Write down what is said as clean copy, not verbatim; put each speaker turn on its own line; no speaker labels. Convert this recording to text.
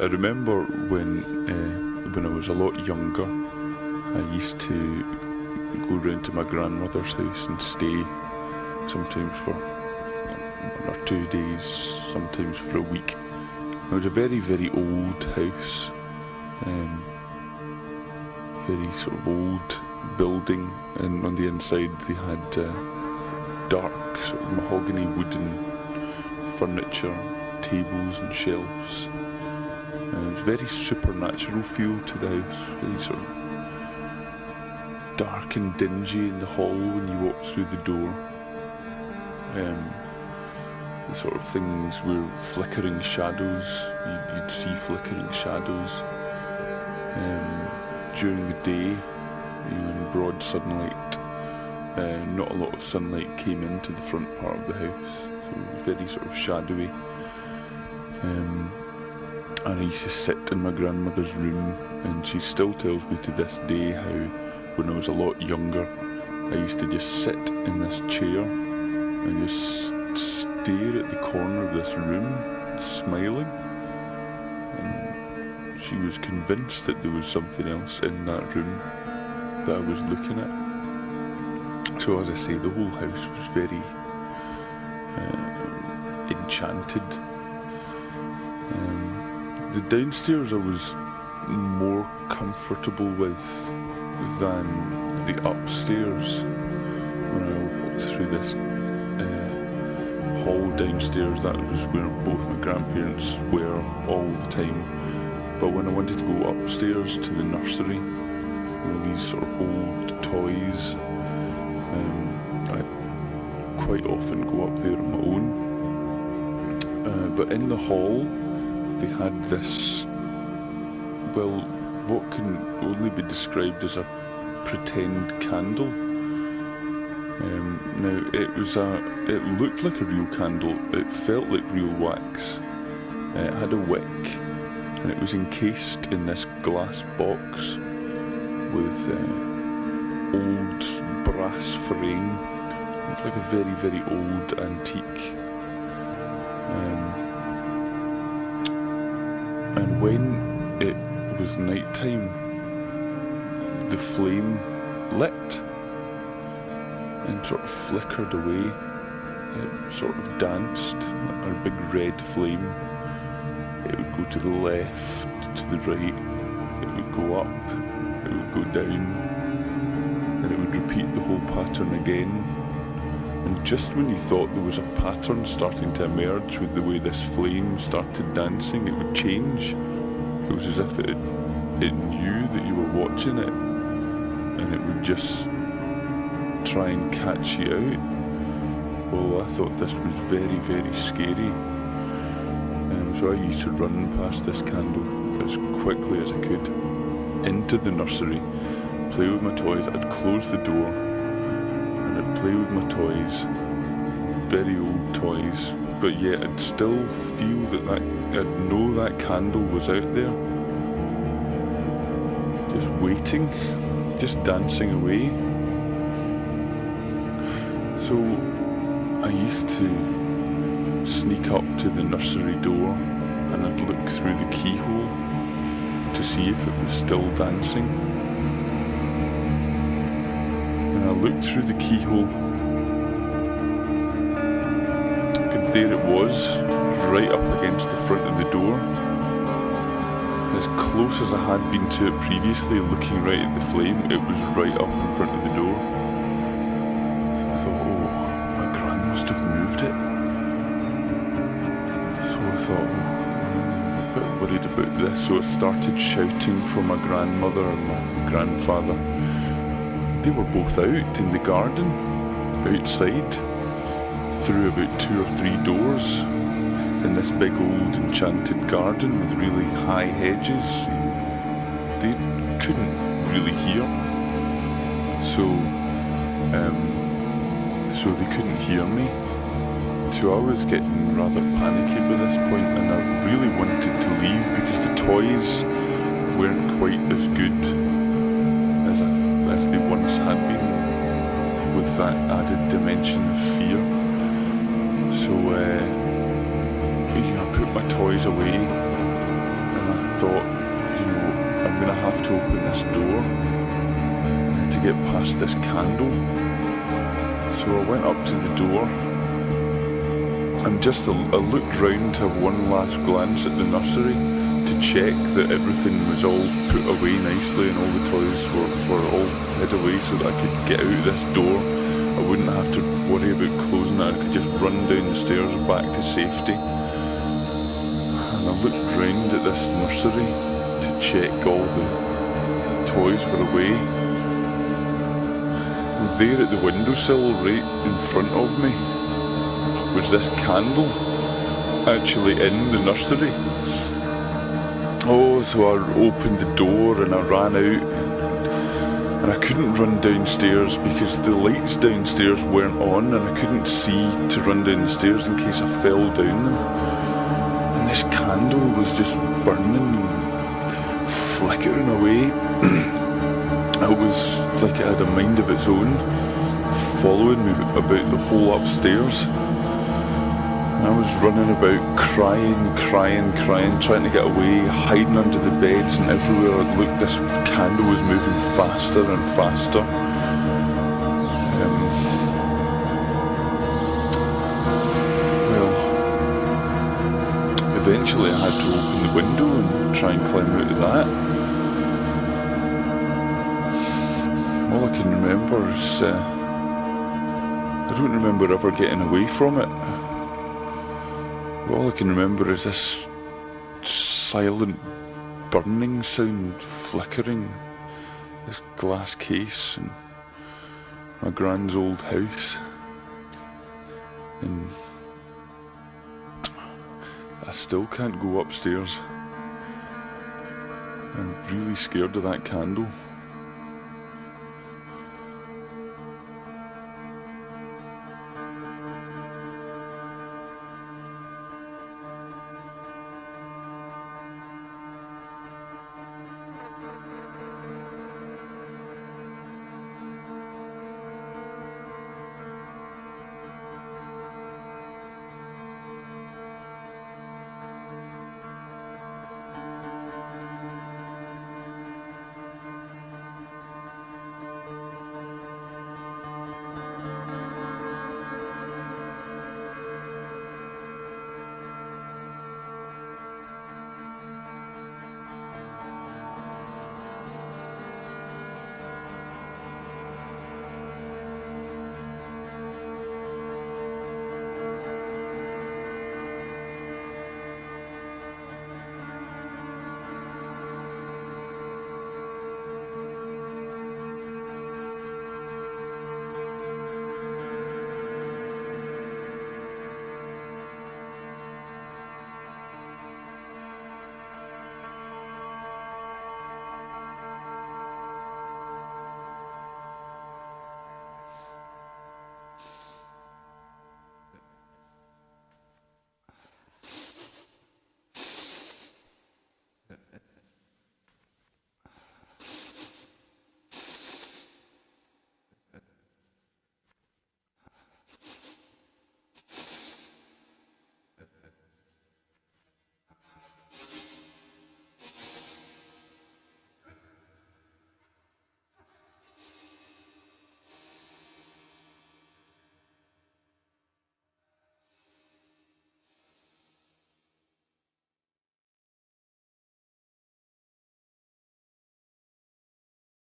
I remember when I was a lot younger, I used to go round to my grandmother's house and stay, sometimes for 1 or 2 days, sometimes for a week. It was a very, very old house, very sort of old building, and on the inside they had dark sort of mahogany wooden furniture, tables and shelves. It was a very supernatural feel to the house, very sort of dark and dingy in the hall when you walked through the door. The sort of things were flickering shadows, you'd see flickering shadows. During the day, in broad sunlight, not a lot of sunlight came into the front part of the house, so it was very sort of shadowy. And I used to sit in my grandmother's room, and she still tells me to this day how when I was a lot younger, I used to just sit in this chair and just stare at the corner of this room, smiling. And she was convinced that there was something else in that room that I was looking at. So as I say, the whole house was very enchanted. The downstairs I was more comfortable with than the upstairs. When I walked through this hall downstairs, that was where both my grandparents were all the time. But when I wanted to go upstairs to the nursery, these sort of old toys, I quite often go up there on my own. But in the hall, they had this, well, what can only be described as a pretend candle. Now it looked like a real candle, it felt like real wax. It had a wick, and it was encased in this glass box with old brass frame. It looked like a very, very old antique. And when it was night time, the flame lit and sort of flickered away. It sort of danced, a big red flame. It would go to the left, to the right, it would go up, it would go down, and it would repeat the whole pattern again. And just when you thought there was a pattern starting to emerge with the way this flame started dancing, it would change. It was as if it knew that you were watching it, and it would just try and catch you out. Well, I thought this was very, very scary. So I used to run past this candle as quickly as I could into the nursery, play with my toys. I'd close the door and I'd play with my toys, very old toys, but yet I'd still feel that I'd know that candle was out there, just waiting, just dancing away. So I used to sneak up to the nursery door and I'd look through the keyhole to see if it was still dancing. And I looked through the keyhole, and there it was, right up against the front of the door. As close as I had been to it previously, looking right at the flame, it was right up in front of the door. So I thought, oh, my gran must have moved it. So I thought, I'm a bit worried about this. So I started shouting for my grandmother and my grandfather. They were both out in the garden, outside, through about 2 or 3 doors, in this big old enchanted garden with really high hedges. They couldn't really hear, so they couldn't hear me. So I was getting rather panicky by this point, and I really wanted to leave because the toys weren't quite as good as they once had been, with that added dimension of fear. So I put my toys away, and I thought, you know, I'm going to have to open this door to get past this candle. So I went up to the door and just I looked round to have one last glance at the nursery to check that everything was all put away nicely and all the toys were all hid away so that I could get out of this door. I wouldn't have to worry about closing it. I could just run down the stairs back to safety. And I looked round at this nursery to check all the toys were away. And there at the windowsill right in front of me was this candle actually in the nursery. Oh, so I opened the door and I ran out and I couldn't run downstairs because the lights downstairs weren't on and I couldn't see to run down the stairs in case I fell down them. And this candle was just burning and flickering away. It was like it had a mind of its own, following me about the whole upstairs. I was running about crying, trying to get away, hiding under the beds, and everywhere I looked this candle was moving faster and faster. Eventually I had to open the window and try and climb out of that. All I can remember is, I don't remember ever getting away from it. All I can remember is this silent burning sound, flickering, this glass case and my grand's old house. And I still can't go upstairs. I'm really scared of that candle.